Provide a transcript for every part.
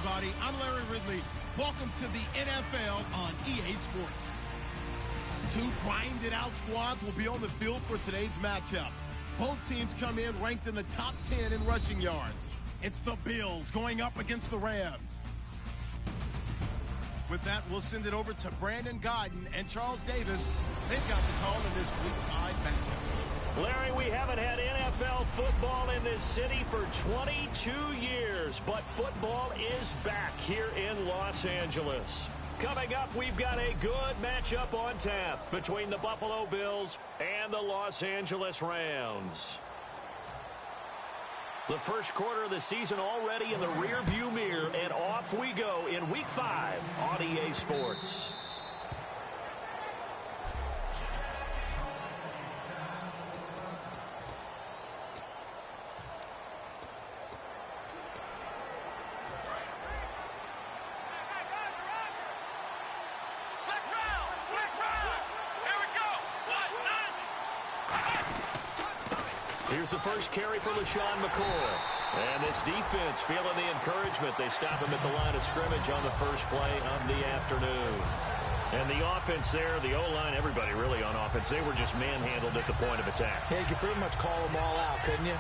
everybody. I'm Larry Ridley. Welcome to the NFL on EA Sports. Two grinded-out squads will be on the field for today's matchup. Both teams come in ranked in the top 10 in rushing yards. It's the Bills going up against the Rams. With that, we'll send it over to Brandon Gaudin and Charles Davis. They've got the call in this Week 5 matchup. Larry, we haven't had NFL football in this city for 22 years, but football is back here in Los Angeles. Coming up, we've got a good matchup on tap between the Buffalo Bills and the Los Angeles Rams. The first quarter of the season already in the rearview mirror, and off we go in Week 5 on EA Sports. Here's the first carry for LeSean McCoy. And this defense feeling the encouragement. They stop him at the line of scrimmage on the first play of the afternoon. And the offense there, the O-line, everybody really on offense, they were just manhandled at the point of attack. Yeah, you could pretty much call them all out, couldn't you?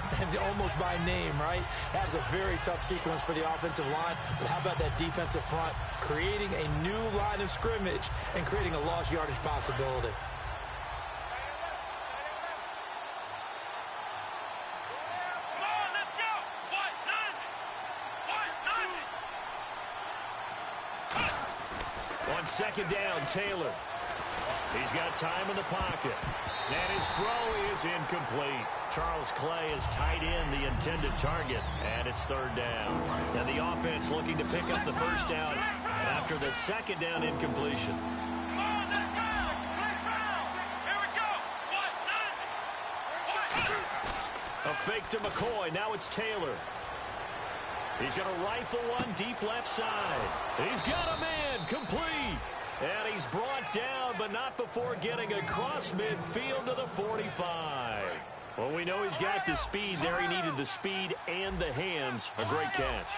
Almost by name, right? That was a very tough sequence for the offensive line. But how about that defensive front creating a new line of scrimmage and creating a lost yardage possibility? Second down, Taylor. He's got time in the pocket. And his throw is incomplete. Charles Clay is tight in the intended target. And it's third down. And the offense looking to pick up the first down after the second down incompletion. A fake to McCoy. Now it's Taylor. He's going to rifle one deep left side. He's got a man complete. And he's brought down, but not before getting across midfield to the 45. Well, we know he's got the speed there. He needed the speed and the hands. A great catch.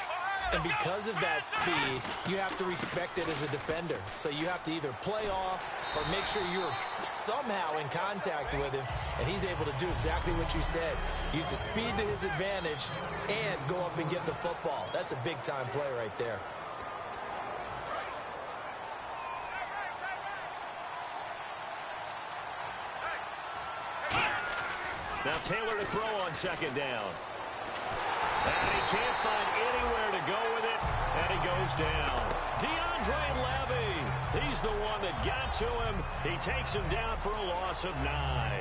And because of that speed, you have to respect it as a defender. So you have to either play off or make sure you're somehow in contact with him. And he's able to do exactly what you said. Use the speed to his advantage and go up and get the football. That's a big-time play right there. Now Taylor to throw on second down. And he can't find anywhere to go with it, and he goes down. DeAndre Levy, he's the one that got to him. He takes him down for a loss of 9.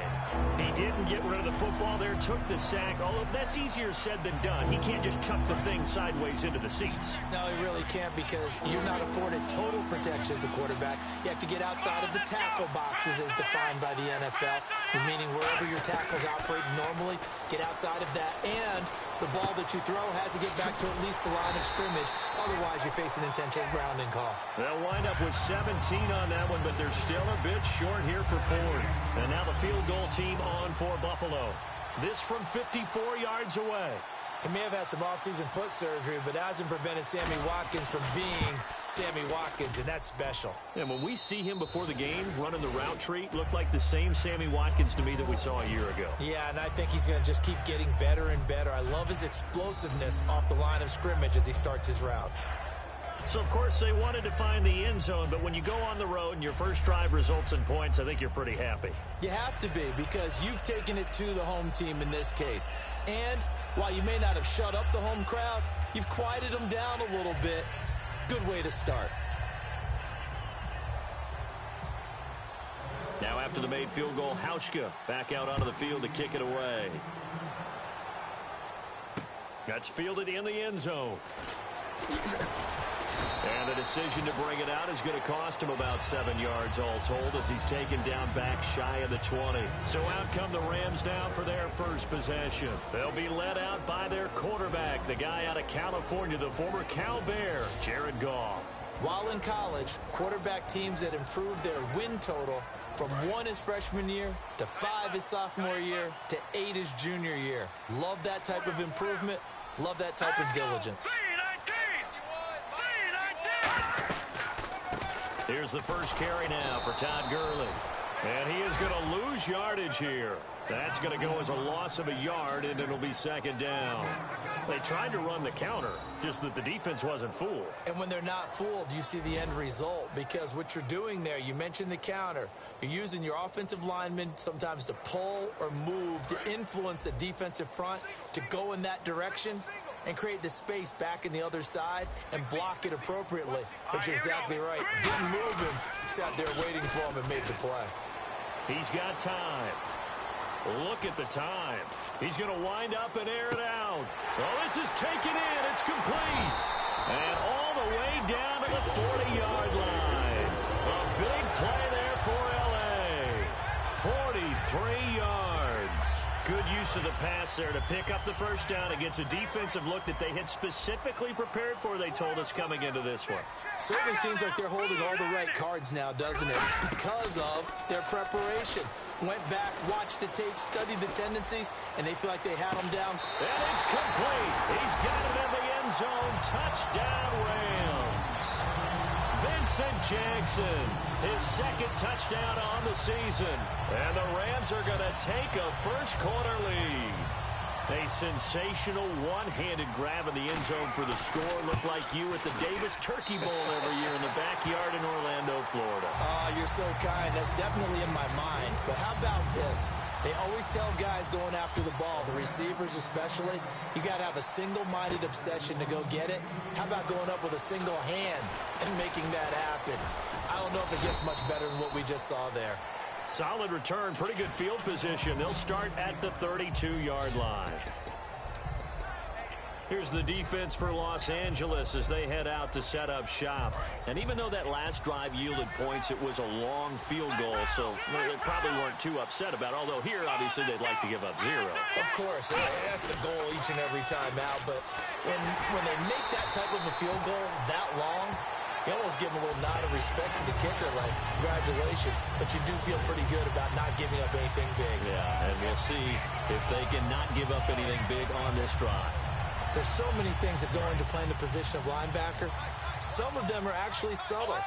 He didn't get rid of the football there, took the sack, although that's easier said than done. He can't just chuck the thing sideways into the seats. No, he really can't because you're not afforded total protection as a quarterback. You have to get outside of the tackle boxes as defined by the NFL, meaning wherever your tackles operate normally, get outside of that, and the ball that you throw has to get back to at least the line of scrimmage. Otherwise, you face an intentional grounding call. They'll wind up with 17 on that one, but they're still a bit short here for fourth. And now the field goal team on for Buffalo. This from 54 yards away. He may have had some offseason foot surgery, but that hasn't prevented Sammy Watkins from being Sammy Watkins, and that's special. And when we see him before the game running the route tree, looked like the same Sammy Watkins to me that we saw a year ago. Yeah, and I think he's going to just keep getting better and better. I love his explosiveness off the line of scrimmage as he starts his routes. So, of course, they wanted to find the end zone, but when you go on the road and your first drive results in points, I think you're pretty happy. You have to be because you've taken it to the home team in this case. And while you may not have shut up the home crowd, you've quieted them down a little bit. Good way to start. Now after the made field goal, Hauschka back out onto the field to kick it away. That's fielded in the end zone. And the decision to bring it out is going to cost him about 7 yards all told as he's taken down back shy of the 20. So out come the Rams now for their first possession. They'll be led out by their quarterback, the guy out of California, the former Cal Bear, Jared Goff. While in college, quarterback teams that improved their win total from 1 his freshman year to 5 his sophomore year to 8 his junior year. Love that type of improvement. Love that type of diligence. Here's the first carry now for Todd Gurley. And he is going to lose yardage here. That's going to go as a loss of a yard, and it'll be second down. They tried to run the counter, just that the defense wasn't fooled. And when they're not fooled, you see the end result, because what you're doing there, you mentioned the counter. You're using your offensive linemen sometimes to pull or move to influence the defensive front to go in that direction and create the space back in the other side and block it appropriately. But you're exactly right. Didn't move him, sat there waiting for him and made the play. He's got time. Look at the time. He's going to wind up and air it out. Oh, this is taken in. It's complete. And all the way down to the 40-yard line. A big play there for L.A. 43 yards. Good use of the pass there to pick up the first down against a defensive look that they had specifically prepared for, they told us, coming into this one. Certainly seems like they're holding all the right cards now, doesn't it? Because of their preparation. Went back, watched the tape, studied the tendencies, and they feel like they had them down. And it's complete. He's got it in the end zone. Touchdown, Rams. Vincent Jackson, his second touchdown on the season. And the Rams are going to take a first-quarter lead. A sensational one-handed grab in the end zone for the score. Looked like you at the Davis Turkey Bowl every year in the backyard in Orlando, Florida. Oh, you're so kind. That's definitely in my mind. But how about this? They always tell guys going after the ball, the receivers especially, you got to have a single-minded obsession to go get it. How about going up with a single hand and making that happen? I don't know if it gets much better than what we just saw there. Solid return, pretty good field position. They'll start at the 32-yard line. Here's the defense for Los Angeles as they head out to set up shop. And even though that last drive yielded points, it was a long field goal, so they probably weren't too upset about it. Although here, obviously, they'd like to give up 0. Of course, that's the goal each and every time out. But when they make that type of a field goal that long, you almost give them a little nod of respect to the kicker, like, congratulations. But you do feel pretty good about not giving up anything big. Yeah, and we'll see if they can not give up anything big on this drive. There's so many things that go into playing the position of linebacker. Some of them are actually subtle.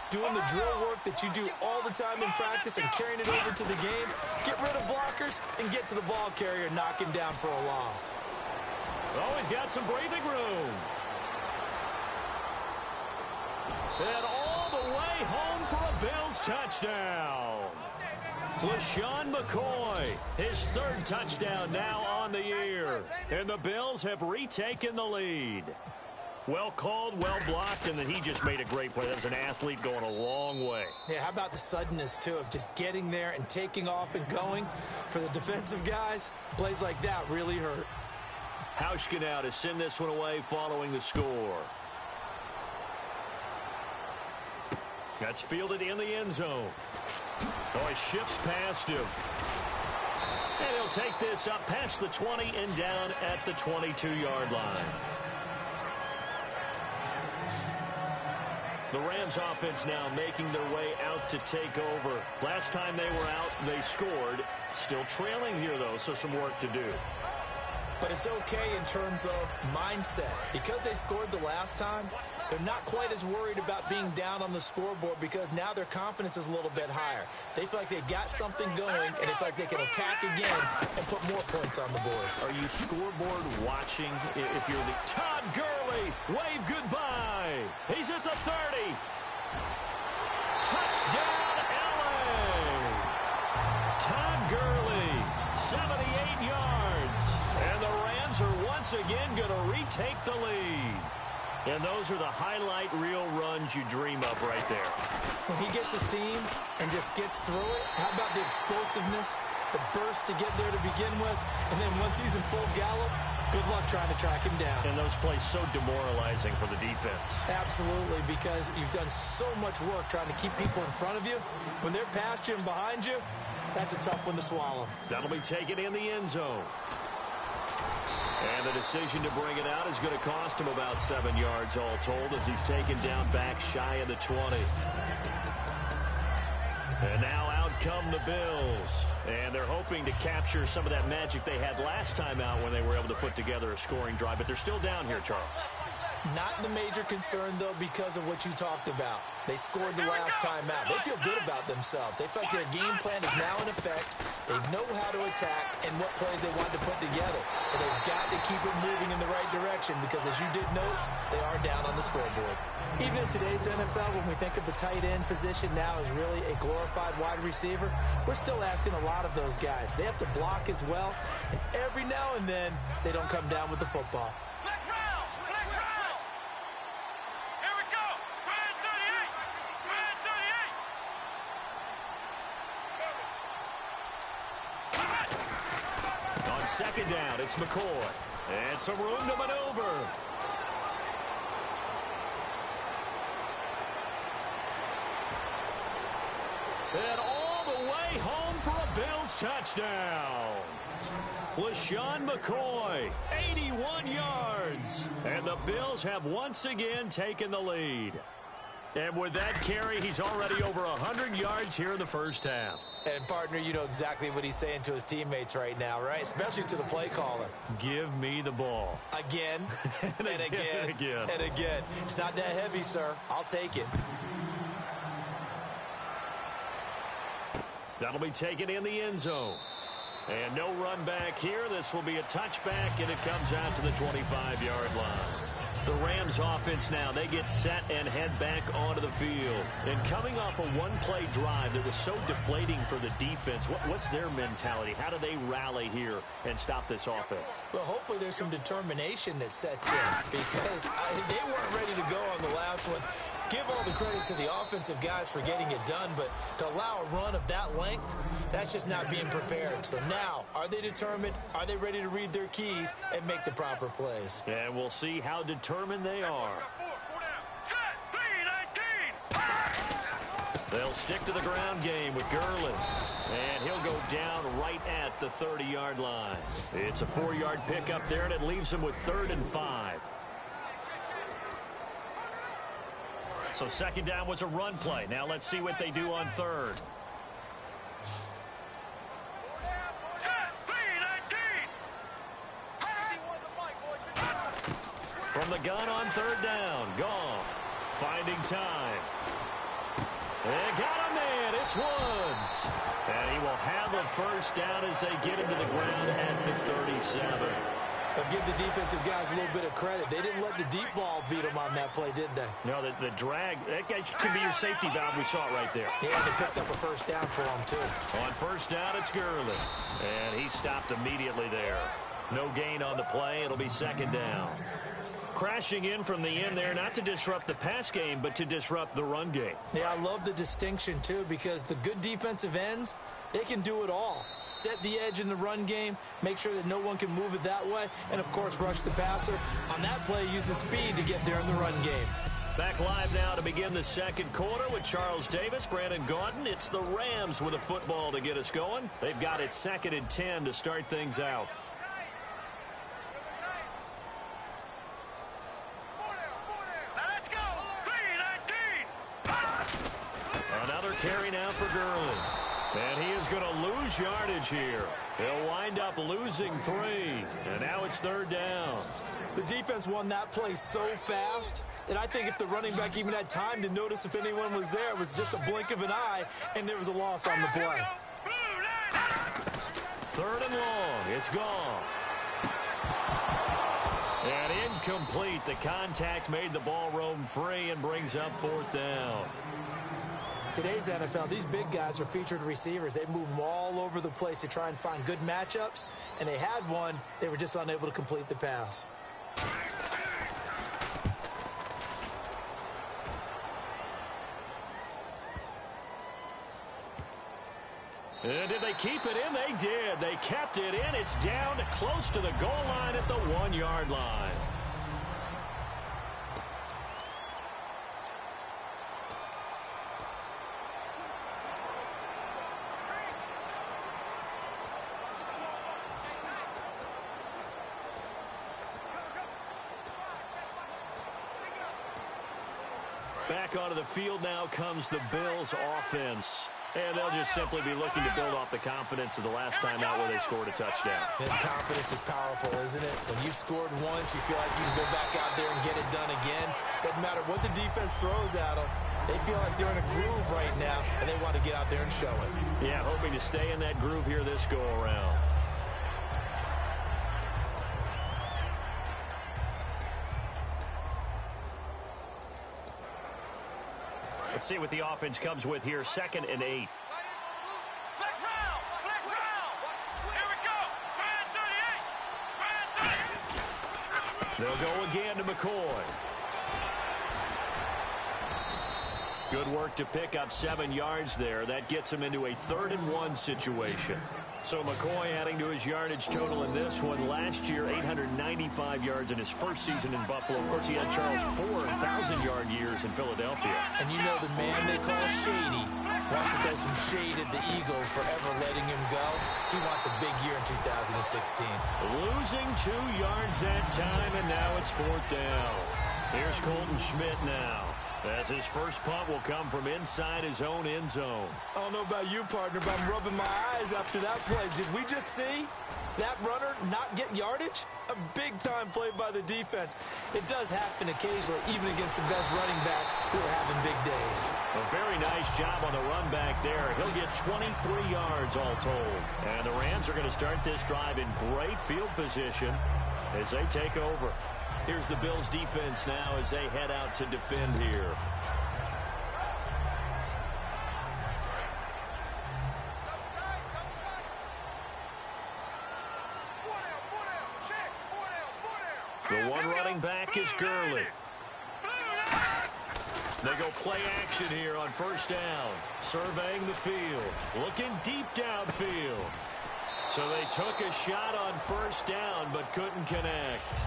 Doing the drill work that you do all the time in practice and carrying it over to the game. Get rid of blockers and get to the ball carrier, knock him down for a loss. Oh, he's got some breathing room. And all the way home for a Bills touchdown. LaShawn McCoy, his third touchdown now on the year. And the Bills have retaken the lead. Well called, well blocked, and then he just made a great play. That was an athlete going a long way. Yeah, how about the suddenness, too, of just getting there and taking off and going? For the defensive guys, plays like that really hurt. Hauschka now to send this one away following the score. That's fielded in the end zone. Oh, he shifts past him. And he'll take this up past the 20 and down at the 22-yard line. The Rams offense now making their way out to take over. Last time they were out, they scored. Still trailing here, though, so some work to do. But it's okay in terms of mindset. Because they scored the last time, they're not quite as worried about being down on the scoreboard because now their confidence is a little bit higher. They feel like they've got something going, and they feel like they can attack again and put more points on the board. Are you scoreboard watching if you're the... Todd Gurley, wave goodbye. He's at the 30. Touchdown, L.A. Todd Gurley, 78 yards. And the Rams are once again going to retake the lead. And those are the highlight reel runs you dream of right there. When he gets a seam and just gets through it, how about the explosiveness, the burst to get there to begin with, and then once he's in full gallop, good luck trying to track him down. And those plays so demoralizing for the defense. Absolutely, because you've done so much work trying to keep people in front of you. When they're past you and behind you, that's a tough one to swallow. That'll be taken in the end zone. And the decision to bring it out is going to cost him about 7 yards all told as he's taken down back shy of the 20. And now out come the Bills. And they're hoping to capture some of that magic they had last time out when they were able to put together a scoring drive. But they're still down here, Charles. Not the major concern, though, because of what you talked about. They scored the last time out. They feel good about themselves. They feel like their game plan is now in effect. They know how to attack and what plays they want to put together. But they've got to keep it moving in the right direction because, as you did note, they are down on the scoreboard. Even in today's NFL, when we think of the tight end position now as really a glorified wide receiver, we're still asking a lot of those guys. They have to block as well, and every now and then, they don't come down with the football. Second down, it's McCoy. And some room to maneuver. And all the way home for a Bills touchdown. LeSean McCoy, 81 yards. And the Bills have once again taken the lead. And with that carry, he's already over 100 yards here in the first half. And, partner, you know exactly what he's saying to his teammates right now, right? Especially to the play caller. Give me the ball. Again, and again, and again. It's not that heavy, sir. I'll take it. That'll be taken in the end zone. And no run back here. This will be a touchback, and it comes out to the 25-yard line. The Rams offense now, they get set and head back onto the field. And coming off a one-play drive that was so deflating for the defense, what's their mentality? How do they rally here and stop this offense? Well, hopefully there's some determination that sets in because they weren't ready to go on the last one. Give all the credit to the offensive guys for getting it done, but to allow a run of that length, that's just not being prepared. So now, are they determined? Are they ready to read their keys and make the proper plays? And we'll see how determined they are. They'll stick to the ground game with Gurley. And he'll go down right at the 30-yard line. It's a 4-yard pickup there, and it leaves him with 3rd and 5. So second down was a run play. Now let's see what they do on third. From the gun on third down, Goff finding time. They got a man. It's Woods. And he will have a first down as they get him to the ground at the 37. But give the defensive guys a little bit of credit. They didn't let the deep ball beat them on that play, did they? No, the drag, that guy could be your safety valve. We saw it right there. Yeah, they picked up a first down for him, too. On first down, it's Gurley. And he stopped immediately there. No gain on the play. It'll be second down. Crashing in from the end there, not to disrupt the pass game, but to disrupt the run game. Yeah, I love the distinction, too, because the good defensive ends, they can do it all. Set the edge in the run game, make sure that no one can move it that way, and, of course, rush the passer. On that play, use the speed to get there in the run game. Back live now to begin the second quarter with Charles Davis, Brandon Gaudin. It's the Rams with a football to get us going. They've got it 2nd and 10 to start things out. Another carry now for Gurley. And he is going to lose yardage here. He'll wind up losing 3. And now it's third down. The defense won that play so fast that I think if the running back even had time to notice if anyone was there, it was just a blink of an eye, and there was a loss on the play. 3rd and long. It's gone. And incomplete. The contact made the ball roam free and brings up 4th down. Today's NFL, these big guys are featured receivers. They move them all over the place to try and find good matchups, and they had one. They were just unable to complete the pass. And did they keep it in? They did. They kept it in. It's down to close to the goal line at the 1-yard line. Back onto the field now comes the Bills offense. And they'll just simply be looking to build off the confidence of the last time out where they scored a touchdown. And confidence is powerful, isn't it? When you've scored once, you feel like you can go back out there and get it done again. Doesn't matter what the defense throws at them. They feel like they're in a groove right now, and they want to get out there and show it. Yeah, hoping to stay in that groove here this go-around. Let's see what the offense comes with here. 2nd and 8. They'll go again to McCoy. Good work to pick up 7 yards there. That gets him into a 3rd and 1 situation. So McCoy adding to his yardage total in this one. Last year, 895 yards in his first season in Buffalo. Of course, he had Charles Ford, 1,000-yard years in Philadelphia. And you know the man they call Shady wants to throw some shade at the Eagles for ever letting him go. He wants a big year in 2016. Losing 2 yards that time, and now it's 4th down. Here's Colton Schmidt now, as his first punt will come from inside his own end zone. I don't know about you, partner, but I'm rubbing my eyes after that play. Did we just see that runner not get yardage? A big-time play by the defense. It does happen occasionally, even against the best running backs who are having big days. A very nice job on the run back there. He'll get 23 yards all told. And the Rams are going to start this drive in great field position as they take over. Here's the Bills defense now as they head out to defend here. The one running back is Gurley. They go play action here on 1st down. Surveying the field. Looking deep downfield. So they took a shot on 1st down but couldn't connect.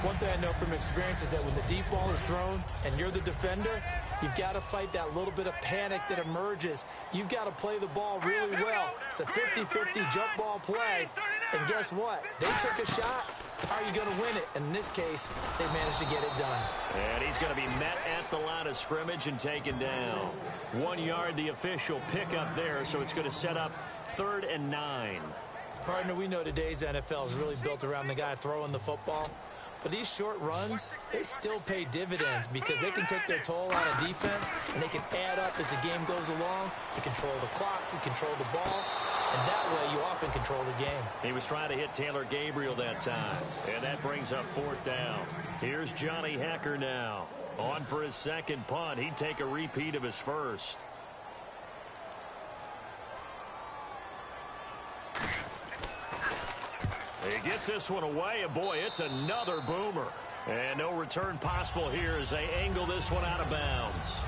One thing I know from experience is that when the deep ball is thrown and you're the defender, you've got to fight that little bit of panic that emerges. You've got to play the ball really well. It's a 50-50 jump ball play. And guess what? They took a shot. How are you going to win it? And in this case, they managed to get it done. And he's going to be met at the line of scrimmage and taken down. 1 yard, the official pickup there, so it's going to set up 3rd and 9. Partner, we know today's NFL is really built around the guy throwing the football. But these short runs, they still pay dividends because they can take their toll on a defense and they can add up as the game goes along. You control the clock, you control the ball, and that way you often control the game. He was trying to hit Taylor Gabriel that time, and that brings up 4th down. Here's Johnny Hekker now. On for his 2nd punt. He'd take a repeat of his first. He gets this one away, and boy, it's another boomer. And no return possible here as they angle this one out of bounds.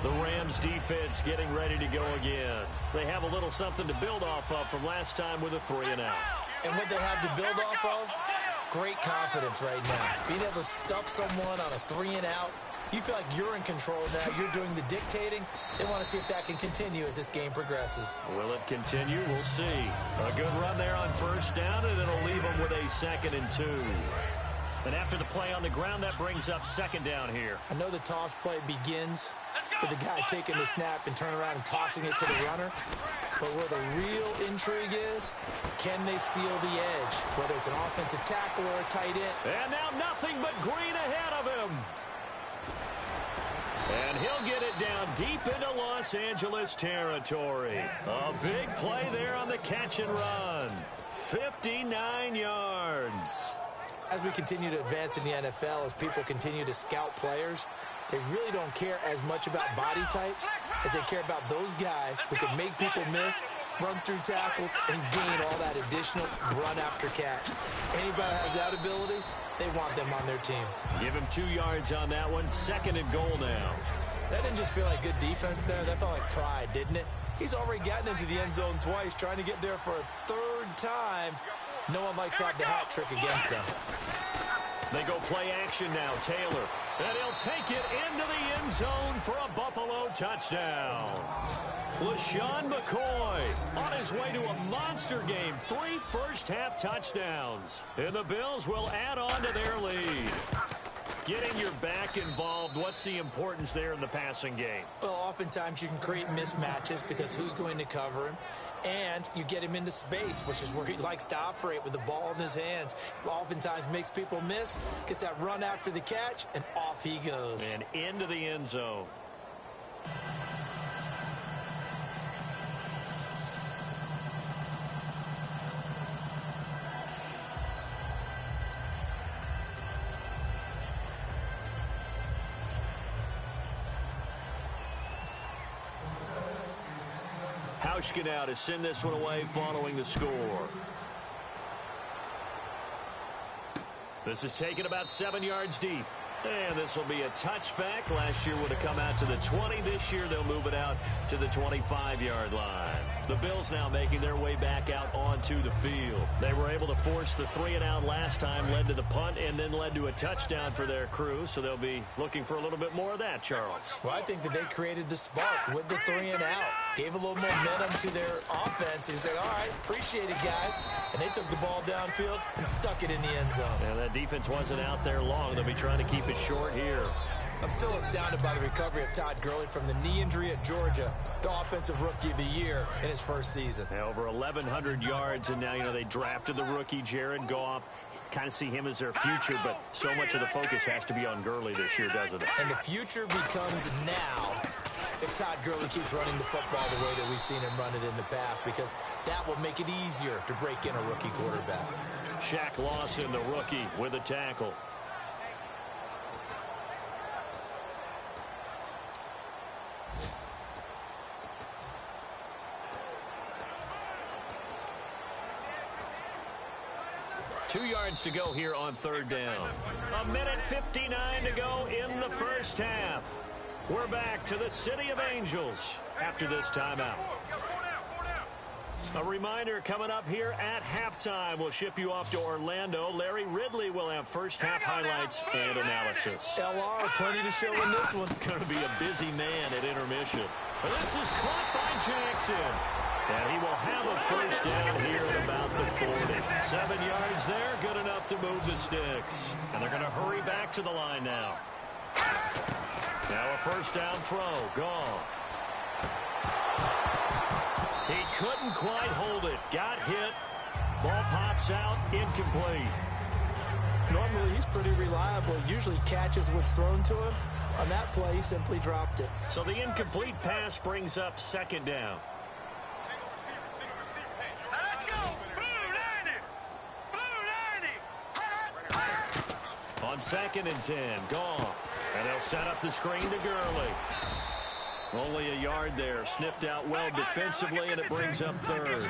The Rams defense getting ready to go again. They have a little something to build off of from last time with a 3-and-out. And what they have to build off of? Great confidence right now. Being able to stuff someone on a 3-and-out. You feel like you're in control now. You're doing the dictating. They want to see if that can continue as this game progresses. Will it continue? We'll see. A good run there on 1st down, and it'll leave them with a 2nd and 2. And after the play on the ground, that brings up 2nd down here. I know the toss play begins with the guy taking the snap and turning around and tossing it to the runner. But where the real intrigue is, can they seal the edge? Whether it's an offensive tackle or a tight end. And now nothing but green ahead of him. And he'll get it down deep into Los Angeles territory. A big play there on the catch and run. 59 yards. As we continue to advance in the NFL, as people continue to scout players, they really don't care as much about body types as they care about those guys who can make people miss, run through tackles, and gain all that additional run after catch. Anybody has that ability, they want them on their team. Give him 2 yards on that one. 2nd and goal now. That didn't just feel like good defense there. That felt like pride, didn't it? He's already gotten into the end zone twice, trying to get there for a 3rd time. No one likes to have the hat trick against them. They go play action now. Taylor. And he'll take it into the end zone for a Buffalo touchdown. LaShawn McCoy on his way to a monster game. 3 first-half touchdowns. And the Bills will add on to their lead. Getting your back involved, what's the importance there in the passing game? Well, oftentimes you can create mismatches because who's going to cover him? And you get him into space, which is where he likes to operate with the ball in his hands. Oftentimes makes people miss, gets that run after the catch, and off he goes. And into the end zone. Hauschka now to send this one away following the score. This is taken about 7 yards deep. And this will be a touchback. Last year would have come out to the 20. This year they'll move it out to the 25-yard line. The Bills now making their way back out onto the field. They were able to force the 3-and-out last time, led to the punt, and then led to a touchdown for their crew. So they'll be looking for a little bit more of that, Charles. Well, I think that they created the spark with the 3-and-out. Gave a little momentum to their offense. He said, all right, appreciate it, guys. And they took the ball downfield and stuck it in the end zone. And that defense wasn't out there long. They'll be trying to keep it short here. I'm still astounded by the recovery of Todd Gurley from the knee injury at Georgia, the offensive rookie of the year in his first season. Now over 1,100 yards, and now, they drafted the rookie Jared Goff. Kind of see him as their future, but so much of the focus has to be on Gurley this year, doesn't it? And the future becomes now if Todd Gurley keeps running the football the way that we've seen him run it in the past, because that will make it easier to break in a rookie quarterback. Shaq Lawson, the rookie, with a tackle. Two yards to go here on third down. 1:59 to go in the first half. We're back to the City of Angels after this timeout. A reminder coming up here at halftime. We'll ship you off to Orlando. Larry Ridley will have first half highlights and analysis. LR, plenty to show in this one. Going to be a busy man at intermission. But this is caught by Jackson. And he will have a first down here at about the 40. 7 yards there, good enough to move the sticks. And they're going to hurry back to the line now. Now a first down throw, gone. He couldn't quite hold it. Got hit. Ball pops out, incomplete. Normally he's pretty reliable. Usually catches what's thrown to him. On that play, he simply dropped it. So the incomplete pass brings up second down. On 2nd and 10, Goff. And they'll set up the screen to Gurley. Only a yard there. Sniffed out well defensively, and it brings up third.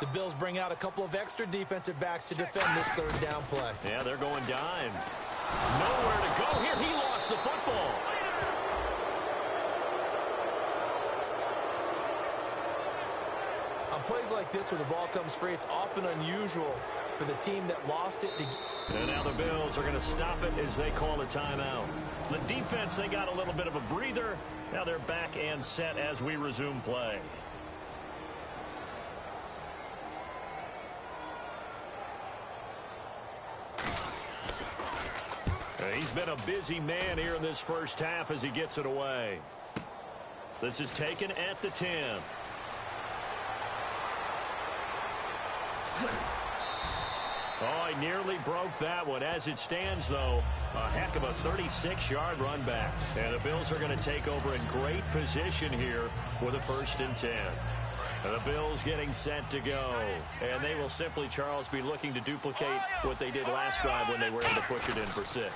The Bills bring out a couple of extra defensive backs to defend this third down play. Yeah, they're going dime. Nowhere to go here. He lost the football. On plays like this where the ball comes free, it's often unusual for the team that lost it to... And now the Bills are going to stop it as they call a timeout. The defense, they got a little bit of a breather. Now they're back and set as we resume play. He's been a busy man here in this first half as he gets it away. This is taken at the 10. Oh, he nearly broke that one. As it stands, though, a heck of a 36-yard run back. And the Bills are going to take over in great position here with a 1st and 10. And the Bills getting set to go. And they will simply, Charles, be looking to duplicate what they did last drive when they were able to push it in for 6.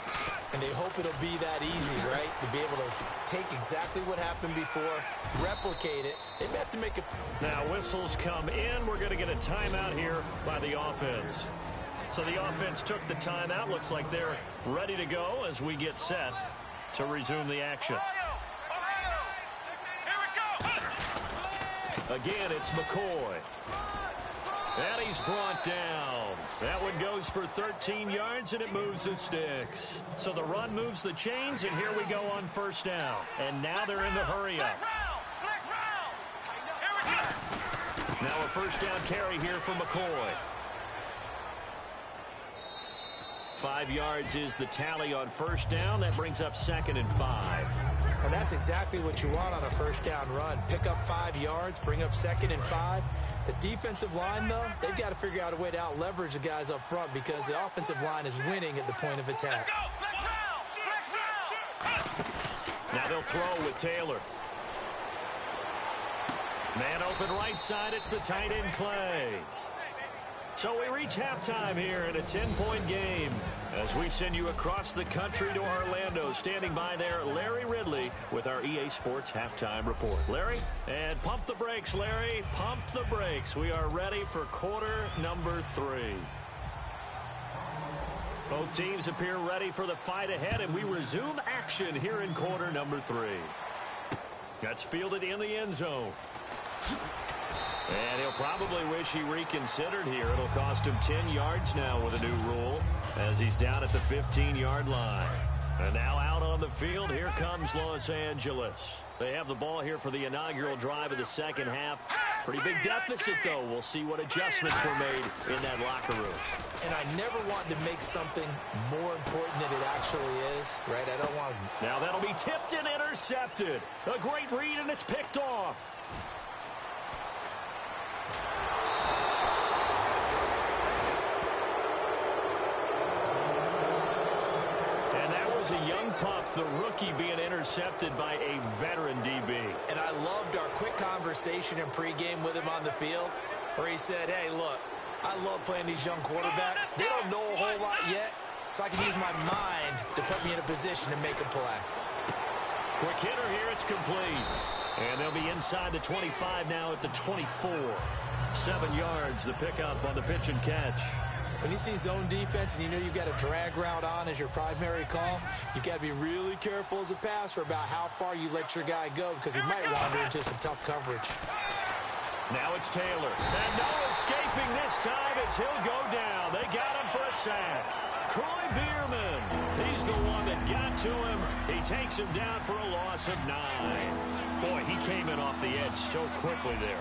And they hope it'll be that easy, right? To be able to take exactly what happened before, replicate it. They have to make it. Now whistles come in. We're going to get a timeout here by the offense. So the offense took the timeout. Looks like they're ready to go as we get set to resume the action. Again, it's McCoy. And he's brought down. That one goes for 13 yards, and it moves the sticks. So the run moves the chains, and here we go on 1st down. And now they're in the hurry-up. Now a 1st down carry here for McCoy. 5 yards is the tally on first down. That brings up 2nd and 5. And that's exactly what you want on a first down run. Pick up 5 yards, bring up 2nd and 5. The defensive line, though, they've got to figure out a way to out-leverage the guys up front because the offensive line is winning at the point of attack. Now they'll throw with Taylor. Man open right side. It's the tight end Clay. So we reach halftime here in a 10-point game as we send you across the country to Orlando. Standing by there, Larry Ridley with our EA Sports Halftime Report. Larry, and pump the brakes, Larry. Pump the brakes. We are ready for quarter number 3. Both teams appear ready for the fight ahead, and we resume action here in quarter number 3. That's fielded in the end zone. And he'll probably wish he reconsidered here. It'll cost him 10 yards now with a new rule as he's down at the 15-yard line. And now out on the field, here comes Los Angeles. They have the ball here for the inaugural drive of the second half. Pretty big deficit, though. We'll see what adjustments were made in that locker room. And I never want to make something more important than it actually is, right? I don't want to. Now that'll be tipped and intercepted. A great read, and it's picked off. A young pup, the rookie being intercepted by a veteran DB. And I loved our quick conversation in pregame with him on the field where he said, hey, look, I love playing these young quarterbacks. They don't know a whole lot yet, so I can use my mind to put me in a position to make a play. Quick hitter here, it's complete. And they'll be inside the 25 now at the 24. 7 yards, the pickup on the pitch and catch. When you see zone defense and you know you've got a drag route on as your primary call, you've got to be really careful as a passer about how far you let your guy go because he might wander into some tough coverage. Now it's Taylor. And no escaping this time as he'll go down. They got him for a sack. Troy Bierman, he's the one that got to him. He takes him down for a loss of 9. Boy, he came in off the edge so quickly there.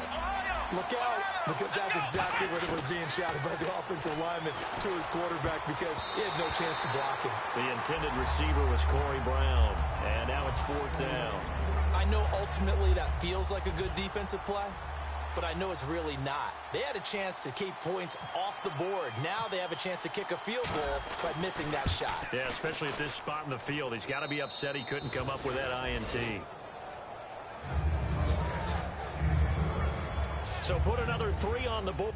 Look out, because that's exactly what it was being shouted by the offensive lineman to his quarterback because he had no chance to block him. The intended receiver was Corey Brown, and now it's 4th down. I know ultimately that feels like a good defensive play, but I know it's really not. They had a chance to keep points off the board. Now they have a chance to kick a field goal by missing that shot. Yeah, especially at this spot in the field. He's got to be upset he couldn't come up with that INT. So put another 3 on the board.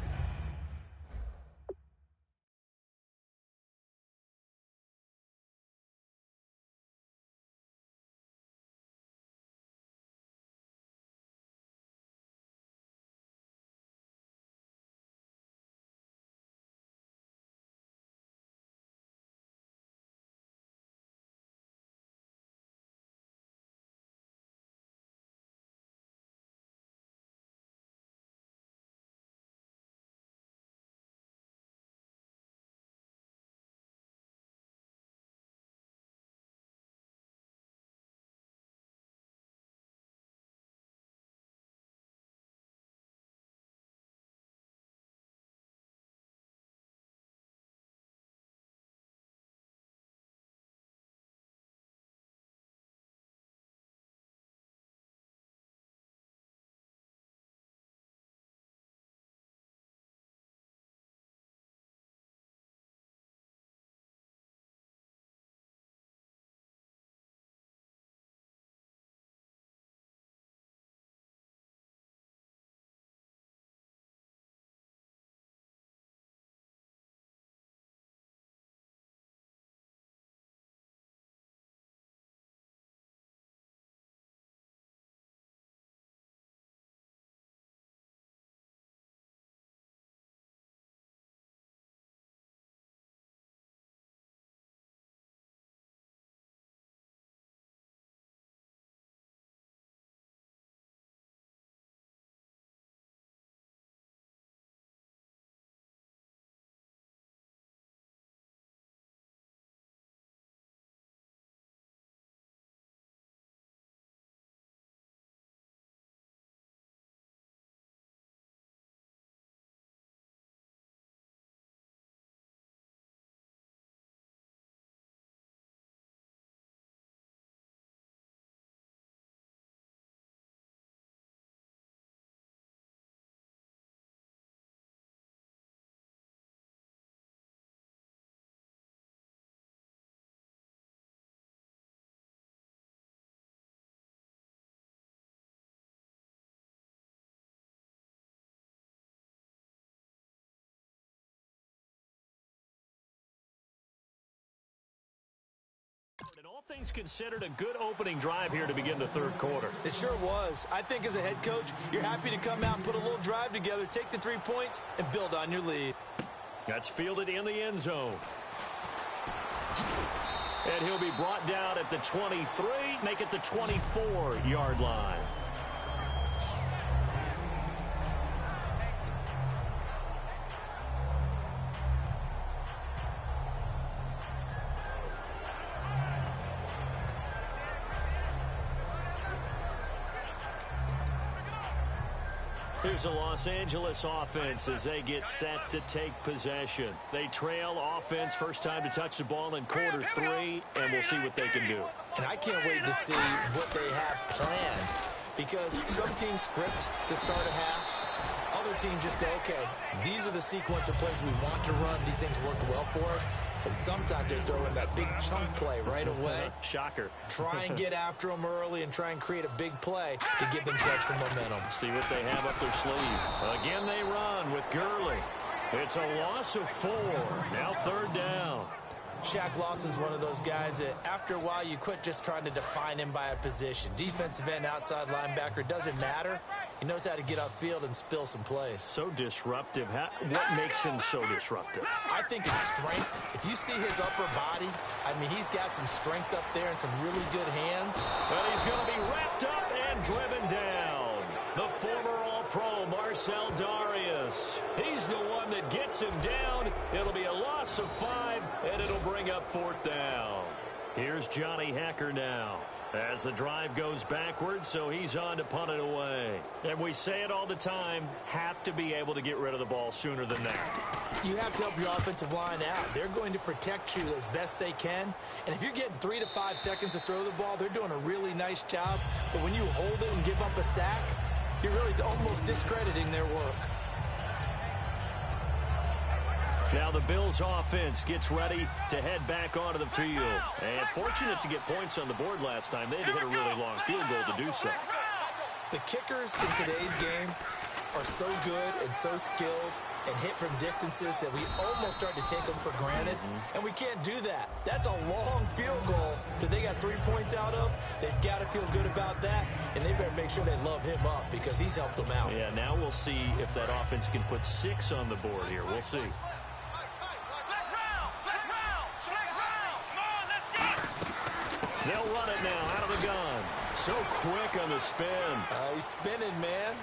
All things considered, a good opening drive here to begin the third quarter. It sure was. I think as a head coach, you're happy to come out and put a little drive together, take the 3 points, and build on your lead. That's fielded in the end zone. And he'll be brought down at the 23, make it the 24-yard line. Here's a Los Angeles offense as they get set to take possession. They trail offense, first time to touch the ball in quarter 3, and we'll see what they can do. And I can't wait to see what they have planned, because some teams script to start a half. Other teams just go, okay, these are the sequence of plays we want to run. These things worked well for us. And sometimes they throw in that big chunk play right away. Shocker. Try and get after them early and try and create a big play to give themselves some momentum. See what they have up their sleeve. Again, they run with Gurley. It's a loss of 4. Now third down. Shaq Lawson's one of those guys that after a while you quit just trying to define him by a position. Defensive end, outside linebacker, doesn't matter. He knows how to get upfield and spill some plays. So disruptive. What makes him so disruptive? I think it's strength. If you see his upper body, I mean, he's got some strength up there and some really good hands. But he's going to be wrapped up and driven down. The former All-Pro Marcel Darius. He's the one that gets him down. It'll be a loss of 5, and it'll bring up 4th down. Here's Johnny Hekker now as the drive goes backwards, so he's on to punt it away. And we say it all the time, have to be able to get rid of the ball sooner than that. You have to help your offensive line out. They're going to protect you as best they can. And if you're getting 3 to 5 seconds to throw the ball, they're doing a really nice job. But when you hold it and give up a sack, you're really almost discrediting their work. Now the Bills offense gets ready to head back onto the field. And fortunate to get points on the board last time. They had to hit a really long field goal to do so. The kickers in today's game are so good and so skilled and hit from distances that we almost start to take them for granted. And we can't do that. That's a long field goal that they got 3 points out of. They've got to feel good about that, and they better make sure they love him up because he's helped them out. Yeah, now we'll see if that offense can put 6 on the board here. We'll see. They'll run it now out of the gun. So quick on the spin. He's spinning, man.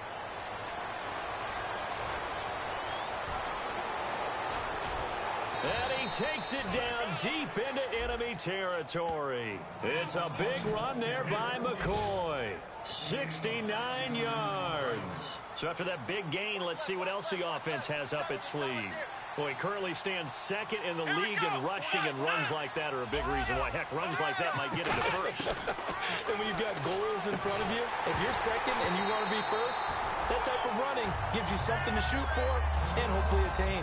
And he takes it down deep into enemy territory. It's a big run there by McCoy. 69 yards. So after that big gain, let's see what else the offense has up its sleeve. Well, he currently stands second in the league in rushing, and runs like that are a big reason why. Heck, runs like that might get into first. And when you've got goals in front of you, if you're second and you want to be first, that type of running gives you something to shoot for and hopefully attain.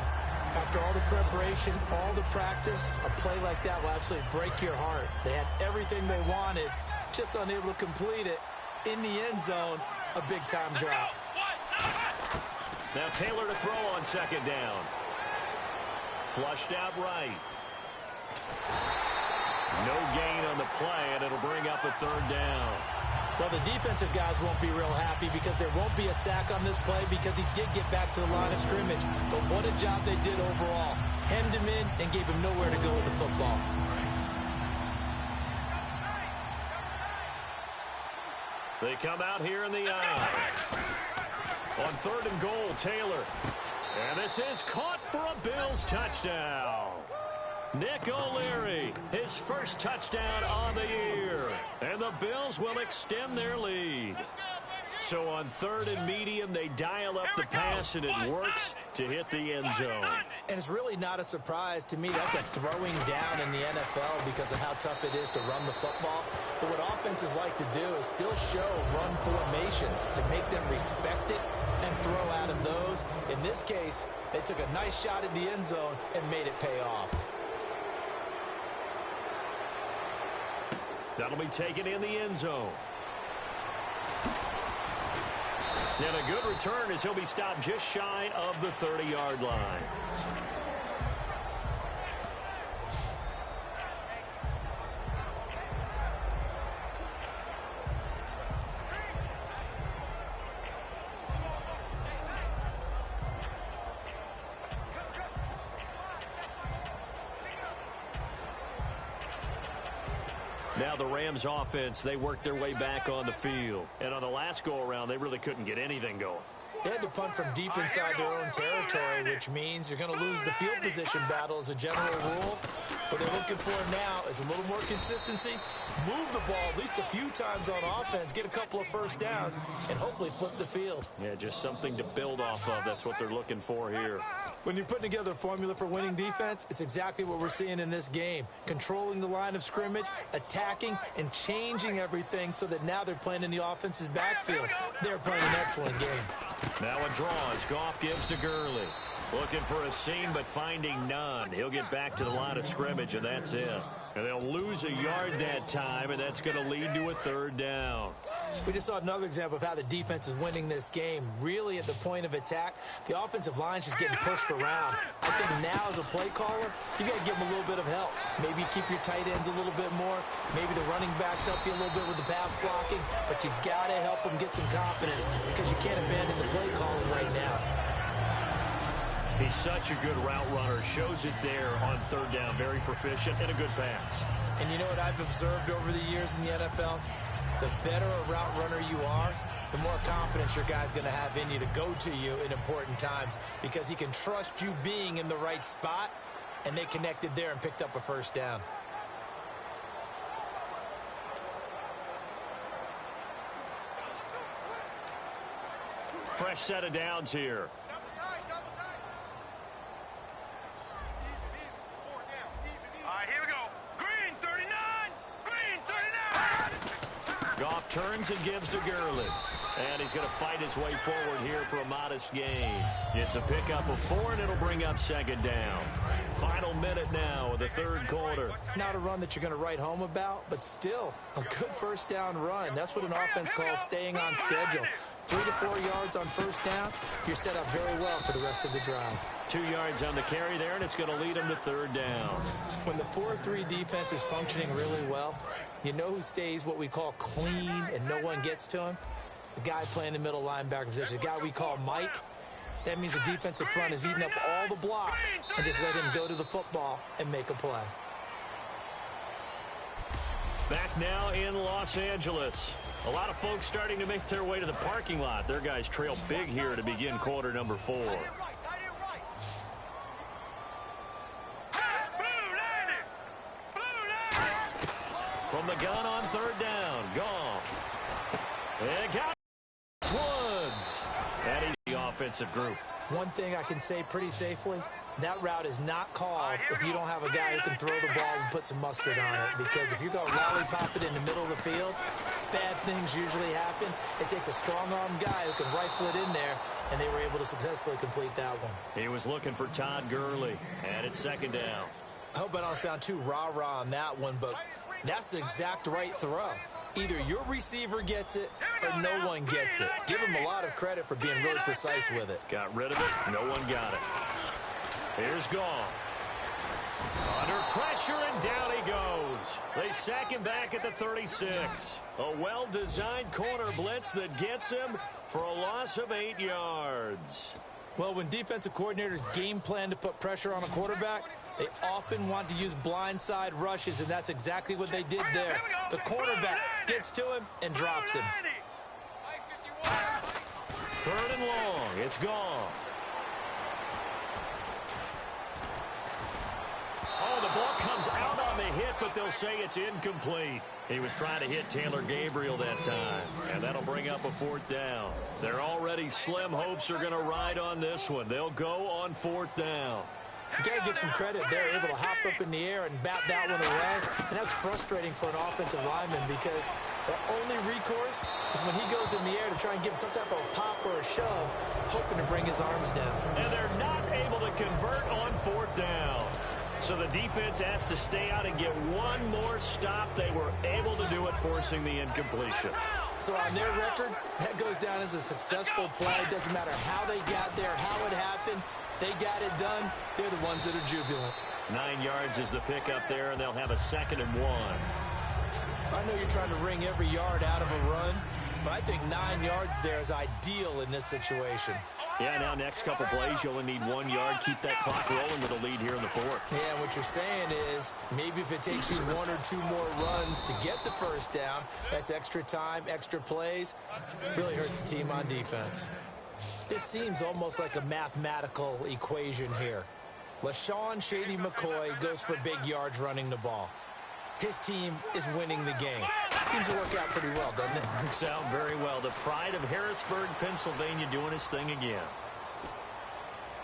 After all the preparation, all the practice, a play like that will absolutely break your heart. They had everything they wanted, just unable to complete it. In the end zone, a big-time drop. Now Taylor to throw on second down. Flushed out right. No gain on the play, and it'll bring up a third down. Well, the defensive guys won't be real happy because there won't be a sack on this play because he did get back to the line of scrimmage. But what a job they did overall. Hemmed him in and gave him nowhere to go with the football. They come out here in the eye. On 3rd and goal, Taylor. And this is caught for a Bills touchdown. Nick O'Leary, his first touchdown on the year. And the Bills will extend their lead. So on 3rd and medium, they dial up the pass, and it works to hit the end zone. And it's really not a surprise to me. That's a throwing down in the NFL because of how tough it is to run the football. But what offenses like to do is still show run formations to make them respect it and throw out of those. In this case, they took a nice shot at the end zone and made it pay off. That'll be taken in the end zone. And a good return as he'll be stopped just shy of the 30-yard line. Now the Rams offense, they worked their way back on the field. And on the last go-around, they really couldn't get anything going. They had to punt from deep inside their own territory, which means you're going to lose the field position battle as a general rule. What they're looking for now is a little more consistency, move the ball at least a few times on offense, get a couple of first downs, and hopefully flip the field. Yeah, just something to build off of. That's what they're looking for here. When you're putting together a formula for winning defense, it's exactly what we're seeing in this game. Controlling the line of scrimmage, attacking, and changing everything so that now they're playing in the offense's backfield. They're playing an excellent game. Now a draw as Goff gives to Gurley. Looking for a seam, but finding none. He'll get back to the line of scrimmage, and that's it. And they'll lose a yard that time, and that's going to lead to a third down. We just saw another example of how the defense is winning this game. Really at the point of attack, the offensive line's just getting pushed around. I think now as a play caller, you got to give them a little bit of help. Maybe keep your tight ends a little bit more. Maybe the running backs help you a little bit with the pass blocking. But you've got to help them get some confidence because you can't abandon the play calling right now. He's such a good route runner. Shows it there on third down. Very proficient and a good pass. And you know what I've observed over the years in the NFL? The better a route runner you are, the more confidence your guy's going to have in you to go to you in important times because he can trust you being in the right spot, and they connected there and picked up a first down. Fresh set of downs here. Goff turns and gives to Gurley. And he's going to fight his way forward here for a modest gain. It's a pickup of 4, and it'll bring up second down. Final minute now of the third quarter. Not a run that you're going to write home about, but still a good first down run. That's what an offense calls staying on schedule. 3 to 4 yards on first down, you're set up very well for the rest of the drive. 2 yards on the carry there, and it's going to lead them to third down. When the 4-3 defense is functioning really well, you know who stays what we call clean and no one gets to him? The guy playing the middle linebacker position, the guy we call Mike. That means the defensive front is eating up all the blocks and just let him go to the football and make a play. Back now in Los Angeles. A lot of folks starting to make their way to the parking lot. Their guys trail big here to begin quarter number 4. From the gun on third down, Goff. And got Woods. And he's the offensive group. One thing I can say pretty safely, that route is not called if you don't have a guy who can throw the ball and put some mustard on it. Because if you're going to lollipop it in the middle of the field, bad things usually happen. It takes a strong-arm guy who can rifle it in there, and they were able to successfully complete that one. He was looking for Todd Gurley, and it's second down. I hope I don't sound too rah-rah on that one, but that's the exact right throw. Either your receiver gets it or no one gets it. Give him a lot of credit for being really precise with it. Got rid of it. No one got it. Here's Goff. Under pressure, and down he goes. They sack him back at the 36. A well-designed corner blitz that gets him for a loss of 8 yards. Well, when defensive coordinators game plan to put pressure on a quarterback, they often want to use blindside rushes, and that's exactly what they did there. The cornerback gets to him and drops him. Third and long. It's Goff. Oh, the ball comes out on the hit, but they'll say it's incomplete. He was trying to hit Taylor Gabriel that time, and that'll bring up a fourth down. Their already slim hopes are going to ride on this one. They'll go on fourth down. You got to give some credit. They're able to hop up in the air and bat that one away. And that's frustrating for an offensive lineman because the only recourse is when he goes in the air to try and give some type of a pop or a shove, hoping to bring his arms down. And they're not able to convert on fourth down. So the defense has to stay out and get one more stop. They were able to do it, forcing the incompletion. So on their record, that goes down as a successful play. It doesn't matter how they got there, how it happened. They got it done. They're the ones that are jubilant. 9 yards is the pickup there, and they'll have a 2nd and 1. I know you're trying to wring every yard out of a run, but I think 9 yards there is ideal in this situation. Yeah, now next couple plays, you only need 1 yard. Keep that clock rolling with a lead here in the fourth. Yeah, what you're saying is maybe if it takes you 1 or 2 more runs to get the first down, that's extra time, extra plays. Really hurts the team on defense. This seems almost like a mathematical equation here. LaShawn Shady McCoy goes for big yards running the ball. His team is winning the game. Seems to work out pretty well, doesn't it? Works out very well. The pride of Harrisburg, Pennsylvania, doing his thing again.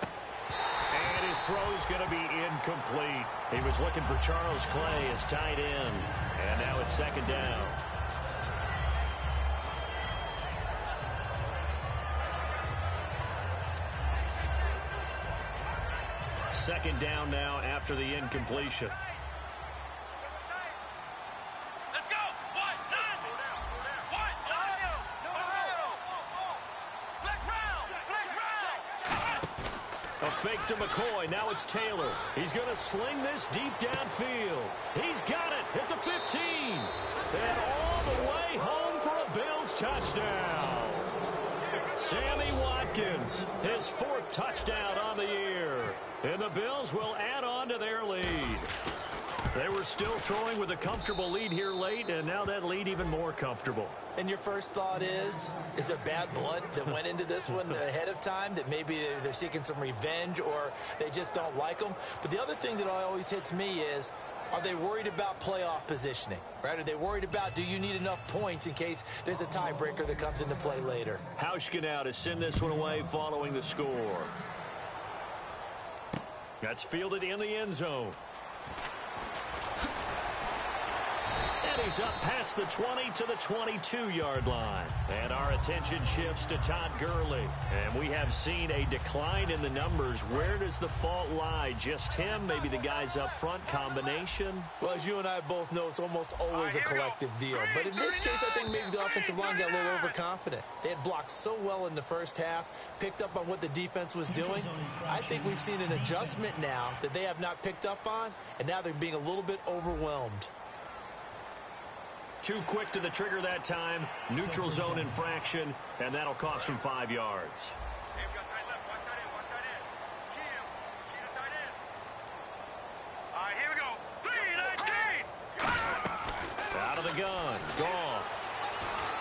And his throw's going to be incomplete. He was looking for Charles Clay as tight end. And now it's second down. Second down now after the incompletion. A fake to McCoy. Now it's Taylor. He's going to sling this deep downfield. He's got it at the 15. And all the way home for a Bills touchdown. Sammy Watkins, his 4th touchdown on the year. And the Bills will add on to their lead. They were still throwing with a comfortable lead here late, and now that lead even more comfortable. And your first thought is there bad blood that went into this one ahead of time, that maybe they're seeking some revenge or they just don't like them? But the other thing that always hits me is, are they worried about playoff positioning? Right? Are they worried about, do you need enough points in case there's a tiebreaker that comes into play later? Hauschka now to send this one away following the score. That's fielded in the end zone. And he's up past the 20 to the 22-yard line. And our attention shifts to Todd Gurley. And we have seen a decline in the numbers. Where does the fault lie? Just him? Maybe the guys up front? Combination? Well, as you and I both know, it's almost always a collective deal. But in this case, I think maybe the offensive line got a little overconfident. They had blocked so well in the first half, picked up on what the defense was doing. I think we've seen an adjustment now that they have not picked up on, and now they're being a little bit overwhelmed. Too quick to the trigger that time. Neutral zone infraction, and that'll cost him 5 yards. Here we go. Out of the gun. Goff.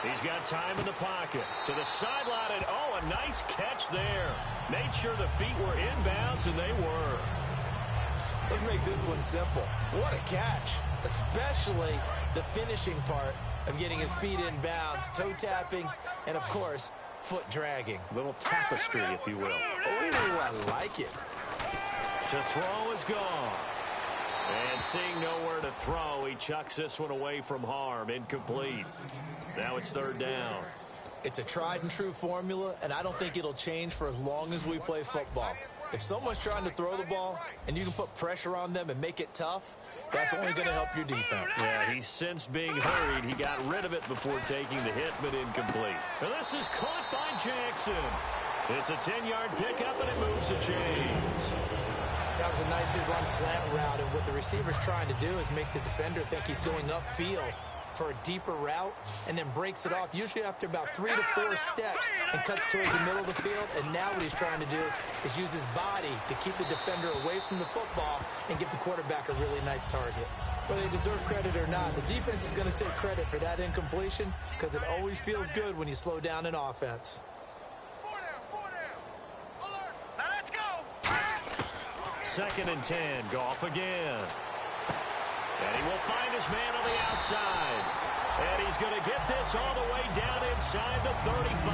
He's got time in the pocket. To the sideline, and oh, a nice catch there. Made sure the feet were inbounds, and they were. Let's make this one simple. What a catch. Especially the finishing part of getting his feet in bounds, toe tapping, and of course, foot dragging. Little tapestry, if you will. Oh, I like it. To throw is Goff. And seeing nowhere to throw, he chucks this one away from harm. Incomplete. Now it's third down. It's a tried and true formula, and I don't think it'll change for as long as we play football. If someone's trying to throw the ball and you can put pressure on them and make it tough, that's only going to help your defense. Yeah, he sensed being hurried. He got rid of it before taking the hit, but incomplete. And this is caught by Jackson. It's a 10-yard pickup, and it moves the chains. That was a nicely run slant route, and what the receiver's trying to do is make the defender think he's going upfield for a deeper route, and then breaks it off, usually after about 3 to 4 steps, and cuts towards the middle of the field. And now what he's trying to do is use his body to keep the defender away from the football and give the quarterback a really nice target. Whether they deserve credit or not, the defense is going to take credit for that incompletion, because it always feels good when you slow down an offense. Now let's go. Second and 10. Goff again. And he will find his man on the outside. And he's going to get this all the way down inside the 35.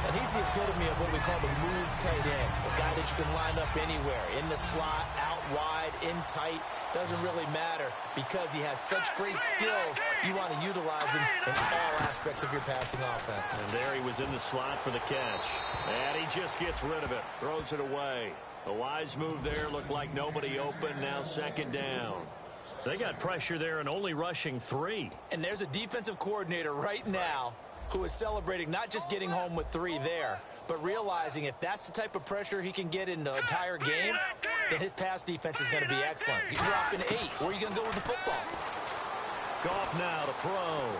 And he's the epitome of what we call the move tight end. A guy that you can line up anywhere. In the slot, out wide, in tight. Doesn't really matter because he has such great skills. You want to utilize him in all aspects of your passing offense. And there he was in the slot for the catch. And he just gets rid of it. Throws it away. A wise move there. Looked like nobody open. Now second down. They got pressure there and only rushing 3. And there's a defensive coordinator right now who is celebrating not just getting home with 3 there, but realizing if that's the type of pressure he can get in the entire game, then his pass defense is going to be excellent. He's dropping 8. Where are you going to go with the football? Goff now to throw.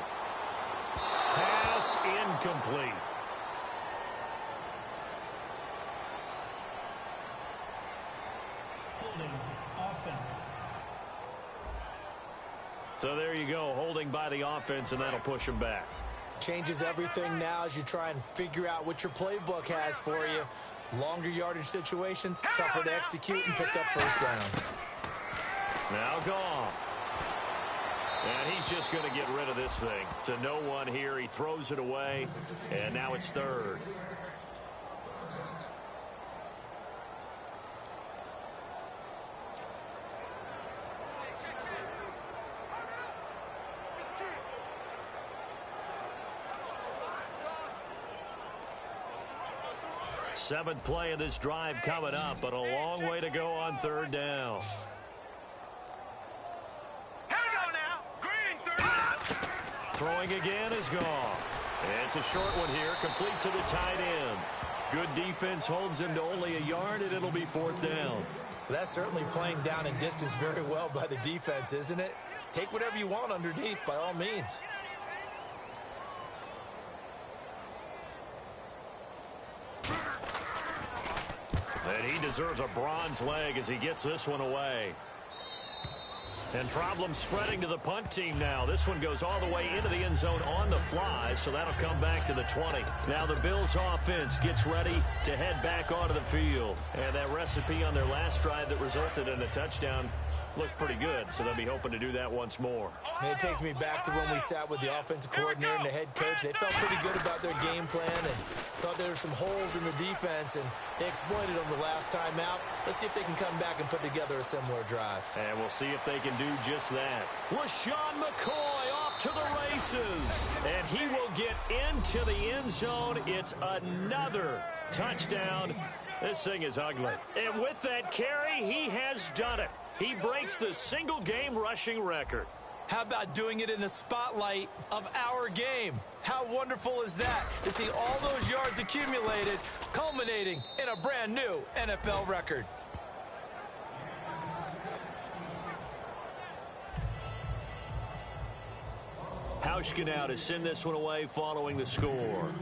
Pass incomplete. Offense. So there you go, holding by the offense, and that'll push them back. Changes everything now as you try and figure out what your playbook has for you. Longer yardage situations, tougher to execute and pick up first downs. Now Goff. And he's just going to get rid of this thing. To no one here. He throws it away, and now it's third. Seventh play of this drive coming up, but a long way to go on third down. Here we go now. Green, 30. Throwing again is Goff. It's a short one here, complete to the tight end. Good defense holds him to only a yard, and it'll be fourth down. That's certainly playing down in distance very well by the defense, isn't it? Take whatever you want underneath, by all means. And he deserves a bronze leg as he gets this one away. And problems spreading to the punt team now. This one goes all the way into the end zone on the fly, so that'll come back to the 20. Now the Bills offense gets ready to head back onto the field. And that recipe on their last drive that resulted in a touchdown looked pretty good, so they'll be hoping to do that once more. And it takes me back to when we sat with the offensive coordinator and the head coach. They felt pretty good about their game plan and thought there were some holes in the defense, and they exploited them the last time out. Let's see if they can come back and put together a similar drive. And we'll see if they can do just that. LaShawn McCoy off to the races, and he will get into the end zone. It's another touchdown. This thing is ugly. And with that carry, he has done it. He breaks the single-game rushing record. How about doing it in the spotlight of our game? How wonderful is that to see all those yards accumulated, culminating in a brand new NFL record? Hauschka now to send this one away following the score.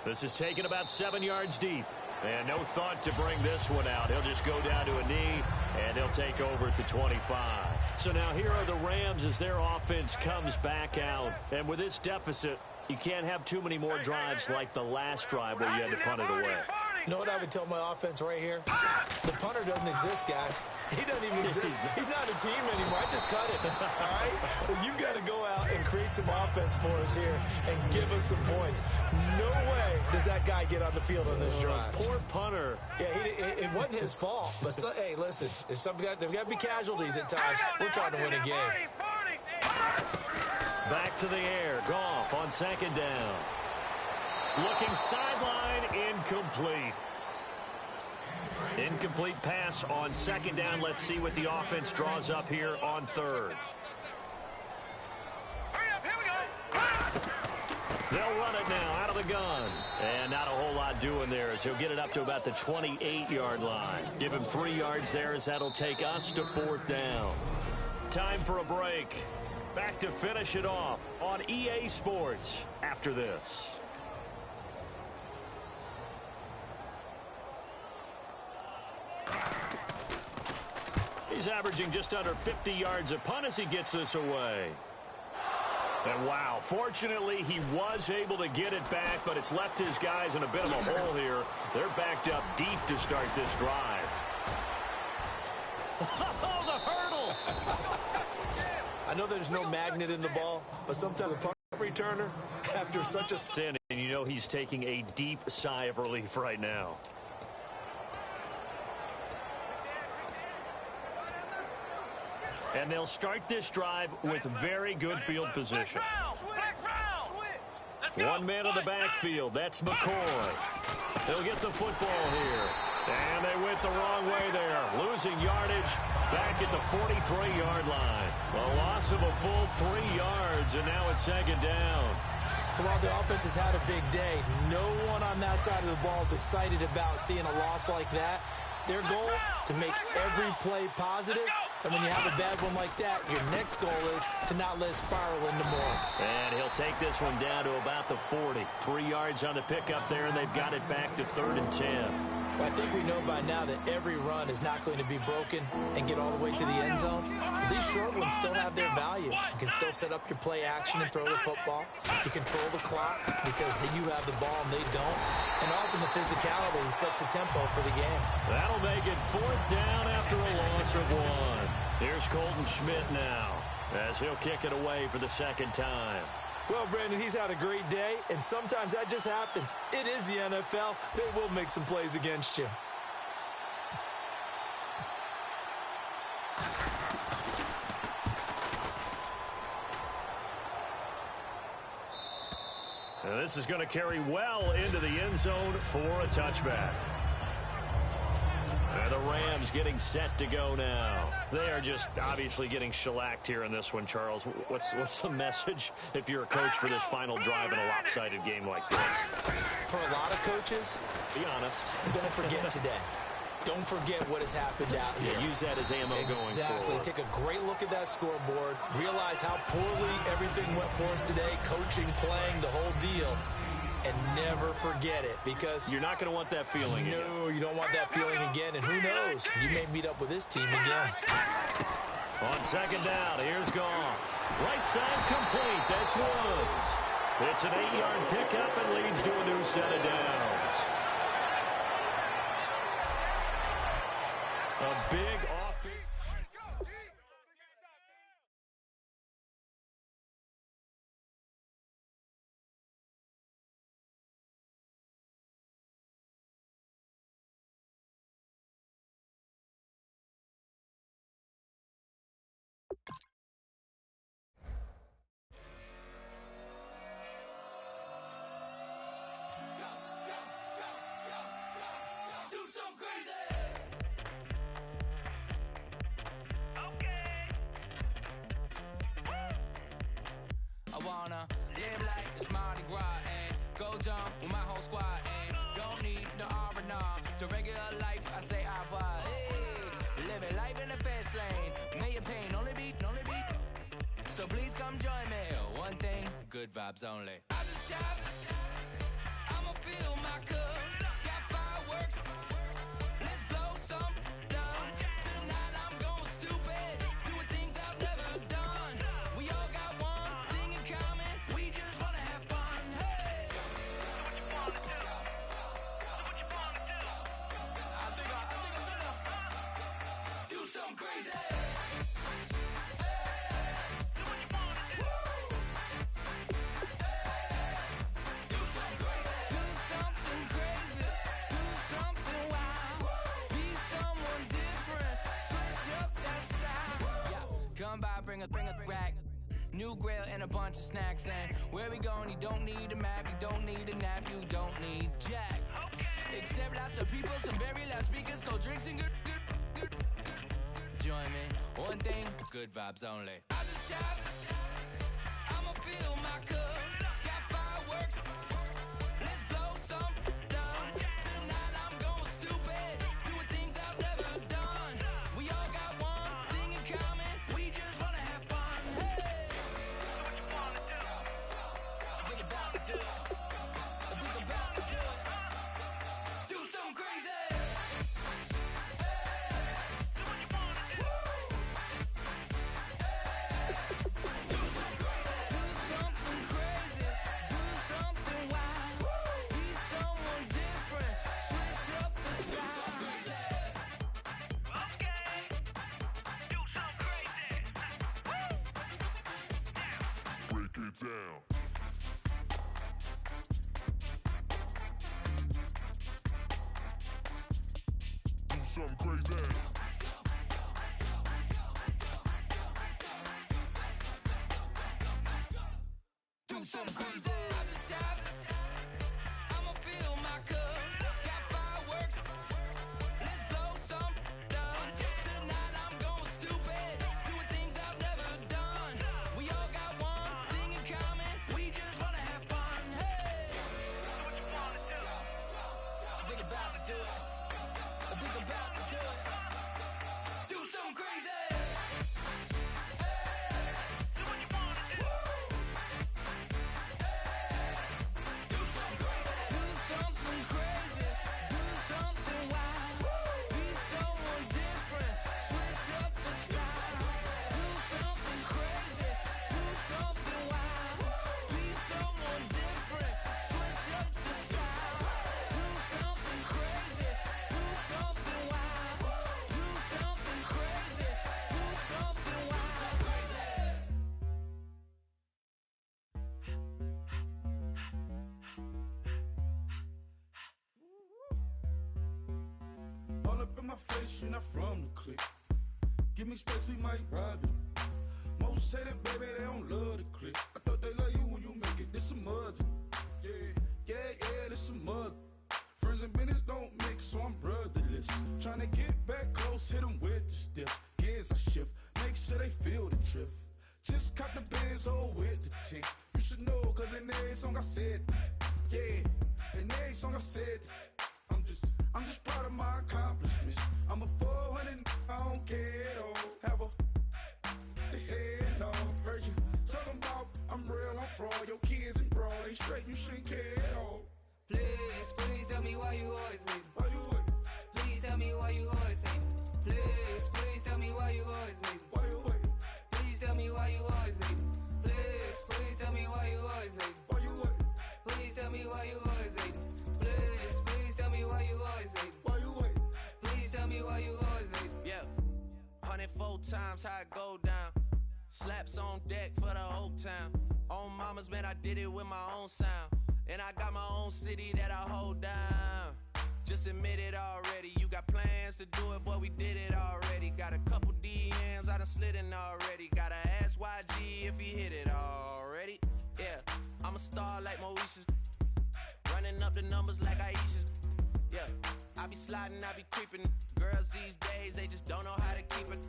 This is taken about 7 yards deep. And no thought to bring this one out. He'll just go down to a knee, and he'll take over at the 25. So now here are the Rams as their offense comes back out. And with this deficit, you can't have too many more drives like the last drive where you had to punt it away. You know what I would tell my offense right here? The punter doesn't exist, guys. He doesn't even exist. He's not a team anymore. I just cut it, all right? So you've got to go out and create some offense for us here and give us some points. No way does that guy get on the field on this drive. Poor punter. Yeah, it wasn't his fault. But, hey, listen, there's got to be casualties at times. We're trying to win a game. Back to the air. Goff on second down. Looking sideline, incomplete. Incomplete pass on second down. Let's see what the offense draws up here on third. Hurry up, here we go. They'll run it now out of the gun. And not a whole lot doing there as he'll get it up to about the 28-yard line. Give him 3 yards there as that'll take us to fourth down. Time for a break. Back to finish it off on EA Sports after this. He's averaging just under 50 yards a punt as he gets this away. And wow, fortunately he was able to get it back, but it's left his guys in a bit of a hole here. They're backed up deep to start this drive. Oh, the hurdle! I know there's no magnet in the ball, but sometimes a punt returner, after such a stand, and you know he's taking a deep sigh of relief right now. And they'll start this drive with very good field position. 1 man in the backfield. That's McCoy. He'll get the football here. And they went the wrong way there. Losing yardage back at the 43-yard line. A loss of a full 3 yards, and now it's second down. So while the offense has had a big day, no one on that side of the ball is excited about seeing a loss like that. Their goal, to make every play positive. And when you have a bad one like that, your next goal is to not let it spiral into more. And he'll take this one down to about the 40. 3 yards on the pickup there, and they've got it back to 3rd and 10. Well, I think we know by now that every run is not going to be broken and get all the way to the end zone. But these short ones still have their value. You can still set up your play action and throw the football. You control the clock because you have the ball and they don't. And often the physicality sets the tempo for the game. That'll make it 4th down after a loss of 1. Here's Colton Schmidt now as he'll kick it away for the second time. Well, Brandon, he's had a great day, and sometimes that just happens. It is the NFL. They will make some plays against you. And this is going to carry well into the end zone for a touchback. And the Rams getting set to go now. They are just obviously getting shellacked here in this one, Charles. What's the message if you're a coach for this final drive in a lopsided game like this? For a lot of coaches, be honest. Don't forget today. Don't forget what has happened out here. Yeah, use that as ammo going forward. Take a great look at that scoreboard. Realize how poorly everything went for us today. Coaching, playing, the whole deal. And never forget it, because you're not going to want that feeling again. No, you don't want that feeling again. And who knows? You may meet up with this team again. On second down, here's Goff. Right side complete. That's Woods. It's an 8-yard pickup and leads to a new set of downs. A big offense. I wanna live like it's Mardi Gras and go dumb with my whole squad and don't need the R&R to regular life. I say au revoir. Hey, living life in the fast lane. May your pain only be. So please come join me. One thing, good vibes only. I just tapped. I'ma fill my cup. Got fireworks. Let's blow some down. Tonight I'm going stupid. Doing things I've never done. We all got one thing in common. We just wanna have fun. Hey. Do what you wanna do. Do what you wanna do. I think I'm gonna do something crazy. Come by, bring a rack. New grill and a bunch of snacks. And where we going, you don't need a map. You don't need a nap. You don't need jack. Except lots of people, some very loud speakers, cold drinks and good. Join me. One thing, good vibes only. I just tapped. I'ma fill my cup. Got fireworks. Let's blow some down. Tonight I'm going stupid. Doing things I've never done. We all got one thing in common. We just wanna have fun. Hey. Do what you wanna do. Think about to do it. Think about to do it. Do something crazy. Hey. Do what you wanna do. Do something crazy. Do something crazy. Do something wild. Be someone different. Switch up the style. Okay. Do something crazy. Break it down. Do something crazy. Do something crazy. I just tapped. I'ma fill my cup. Got fireworks. Let's blow some down. Tonight I'm going stupid. Doing things I've never done. We all got one thing in common. We just wanna have fun. Hey. Do what you wanna do. Think about to do it. Think about to do it. Do something crazy. Hey. Do what you wanna do. Do something crazy. Do something crazy. Do something wild. my face, you're not from the clique. Give me space, we might rob it. Most say that, baby, they don't love the clique. I thought they love you when you make it. This some mud. Yeah, this some mud. Friends and business don't mix, so I'm brotherless. Tryna get back close, hit them with the stiff. Gears I shift, make sure they feel the drift. Just caught the Benz, oh, with the tick. You should know, cause in every song I said, yeah, in every song I said, I'm just proud of my accomplishments. I'm a 400, I don't care at all. Have a head on. Heard you talking about I'm real, I'm fraud. Your kids and broad, they straight, you shouldn't care at all. Please tell me why you always leave. Why you what? Please tell me why you always leave. Please tell me why you always leave. Why you what? Please tell me why you always leave. Please tell me why you always leave. Why you what? Please tell me why you always leave. Please tell me why you always leave. Why you what? Please tell me why you always leave. Yeah, 104 times how it go down. Slaps on deck for the whole town. On mamas, man, I did it with my own sound. And I got my own city that I hold down. Just admit it already. You got plans to do it, boy, we did it already. Got a couple DMs, I done slid in already. Gotta ask YG if he hit it already. Yeah, I'm a star like Moesha's. Running up the numbers like Aisha's. Yeah, I be sliding, I be creeping. Girls these days, they just don't know how to keep it.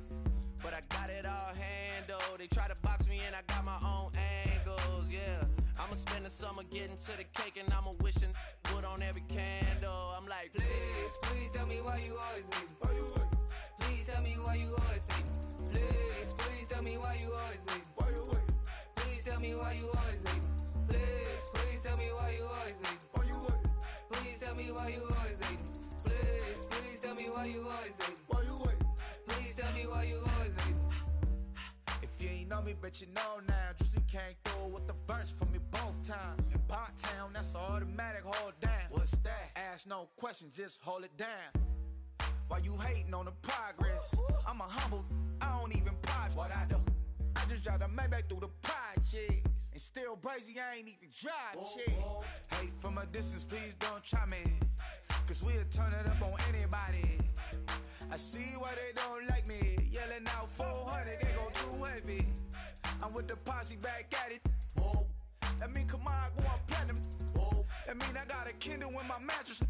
But I got it all handled. They try to box me in, I got my own angles, yeah. I'ma spend the summer getting to the cake and I'ma wishing wood on every candle. I'm like, please tell me why you always leave. Why you what? Please tell me why you always leave. Please tell me why you always leave. Why you what? Please tell me why you always leave. Please tell me why you always leave. Why you what? Please tell me why you always leave. Please tell me why you always leave. Why you what? Please tell me why you always leave. If you ain't know me, but you know now. Juicy came through with the verse for me both times. In Pot Town, that's automatic, hold down. What's that? Ask no question, just hold it down. While you hating on the progress, I'm a humble, I don't even pause what I do. I just drive the Maybach through the projects. And still brazy, I ain't even drive shit. Hate from a distance, please don't try me. Cause we'll turn it up on anybody. I see why they don't like me. Yelling out 400, they go too heavy. I'm with the posse back at it. Whoa. That mean come on, go on platinum. Whoa. That mean I got a Kindle in my mattress.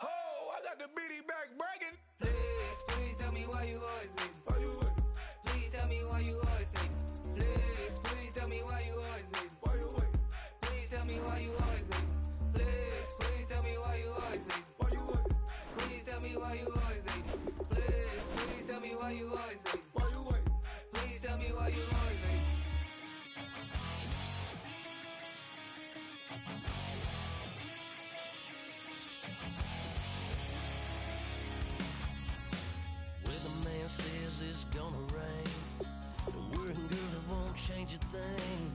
Oh, I got the BD back bragging. Please tell me why you always leave. Why you what? Please tell me why you always leave. Please tell me why you always leave. Why you what? Please tell me why you always leave. Please tell me why you always leave. Why you what? Please tell me why you always leave. Please tell me why you always leave. Why you what? Please tell me why you always leave. Weatherman says it's gonna rain. Don't worry, girl, it won't change a thing.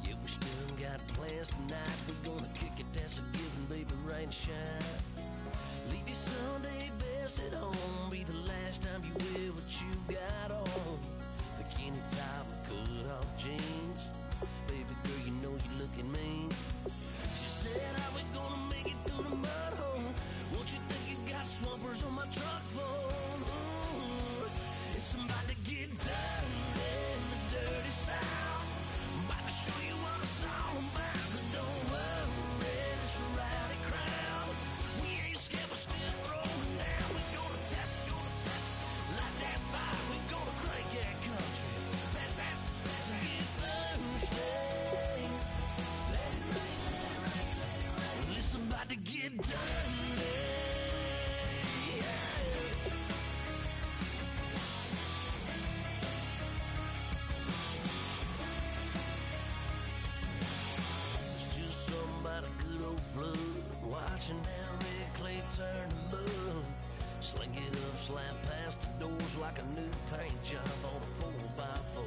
Yeah, we still got plans tonight. We're gonna kick it, that's a given, baby, rain and shine. Leave your Sunday best at home. Be the last time you wear what you got on. Bikini top and cut off jeans. Baby girl, you know you're looking mean. She said, how we gonna make it through the mud hole? Won't you think you got swampers on my truck phone? Ooh, it's about to get dirty in the dirty South. I'm about to show you what it's all about. But don't worry, it's a rowdy crowd. We ain't scared, we're still throwing down. We're gonna tap, light that fire. We're gonna crank that country. Pass that, get Thursday. Let it rain. Listen, about to get dirty. About a good old flood, watching that red clay turn to mud. Sling it up, slap past the doors like a new paint job on a 4x4.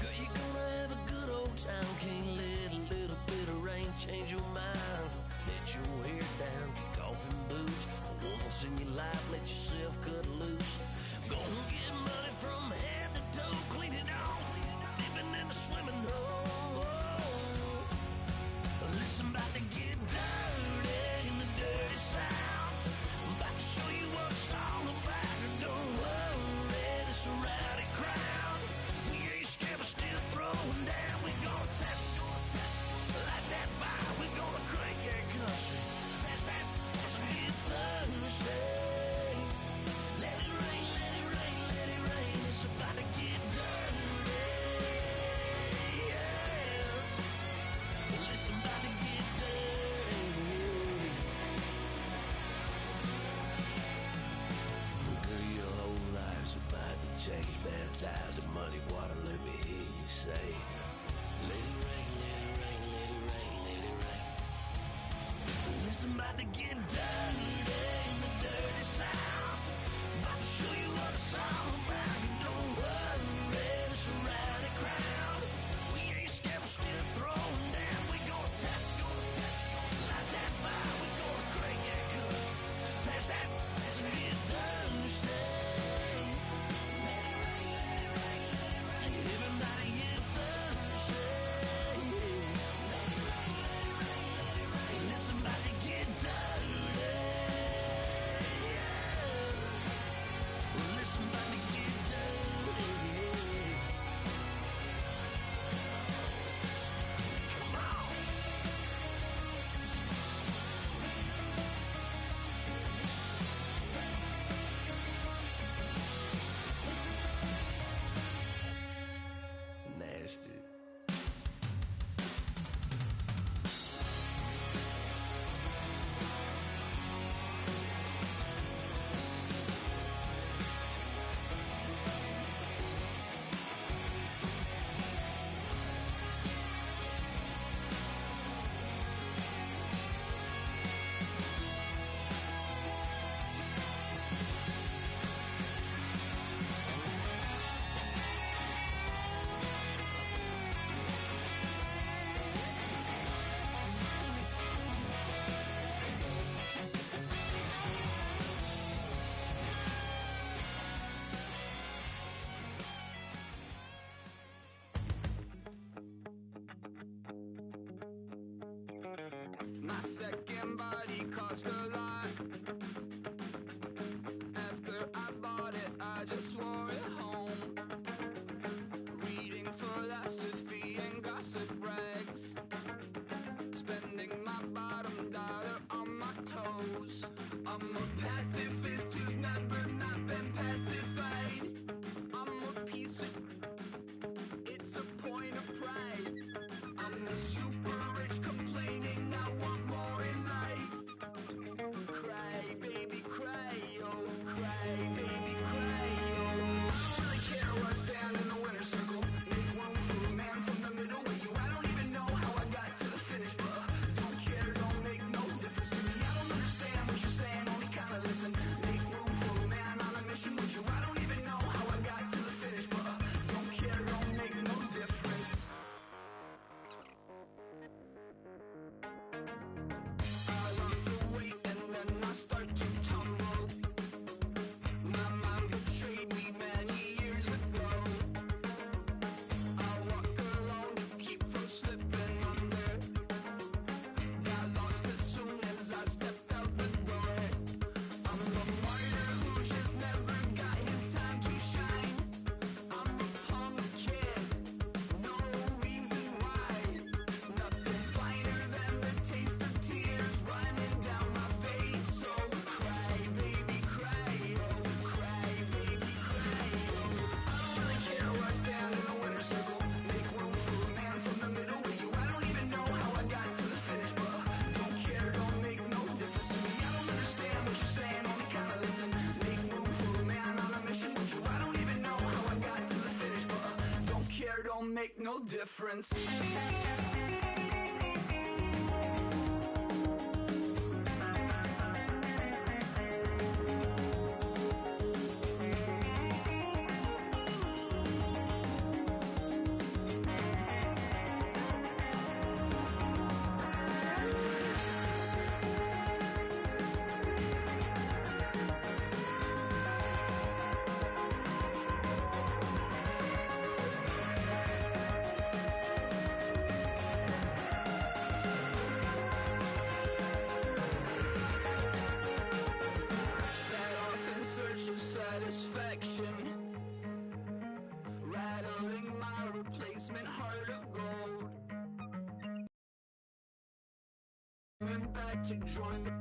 Girl, you're gonna have a good old time. Can't let a little bit of rain change your mind. Let your hair down, kick off in boots. Once in your life, let yourself cut loose. Gonna get money from head to toe, clean it off, dipping in the swimming hole. Listen, about to get dirty in the dirty South. I'm about to show you what it's all baptized in muddy water, let me hear you say, let it rain, let it rain, let it rain, let it rain. Listen, about to get dirty in the dirty South. About to show you what it's all about. You don't worry, the surrounding crowd. We ain't scared, we're still throwing down. We gonna tap, light that fire. We gonna crank that cuss. Pass that, let's get thirsty. Everybody get thirsty. Listen, about to get dirty. Listen, about to get dirty. Come on. Nasty. My second body cost a lot. After I bought it, I just wore it home. Reading philosophy and gossip rags. Spending my bottom dollar on my toes. I'm a pacifist who's never not been pacified. I'm a piece of... It's a point of pride. I'm the super rich complaining I want more in life. Cry, baby, cry, oh, cry, baby, cry, oh. I don't really care where I stand in the winner's circle. Make room for a man from the middle with you. I don't even know how I got to the finish, but don't care, don't make no difference to me. I don't understand what you're saying, only kinda listen. Make room for a man on a mission with you. I don't even know how I got to the finish, but don't care, don't make no difference. I lost the weight and then I start to tumble. My mind betrayed me many years ago. I walk alone to keep from slipping under. Got lost as soon as I stepped out the door. I'm a martyr who just never got his time to shine. I'm a punk kid, no reason why. Nothing finer than the taste of tears running down my face. So cry, baby, cry, oh, cry, baby, cry, oh. I don't really care where I stand in the winner's circle. Make room for a man from the middle with you. I don't even know how I got to the finish, but don't care, don't make no difference to me. I don't understand what you're saying, only kinda listen. Make room for a man on a mission with you. I don't even know how I got to the finish, but don't care, don't make no difference. Set off in search of satisfaction, rattling my replacement heart of gold. Coming back to join the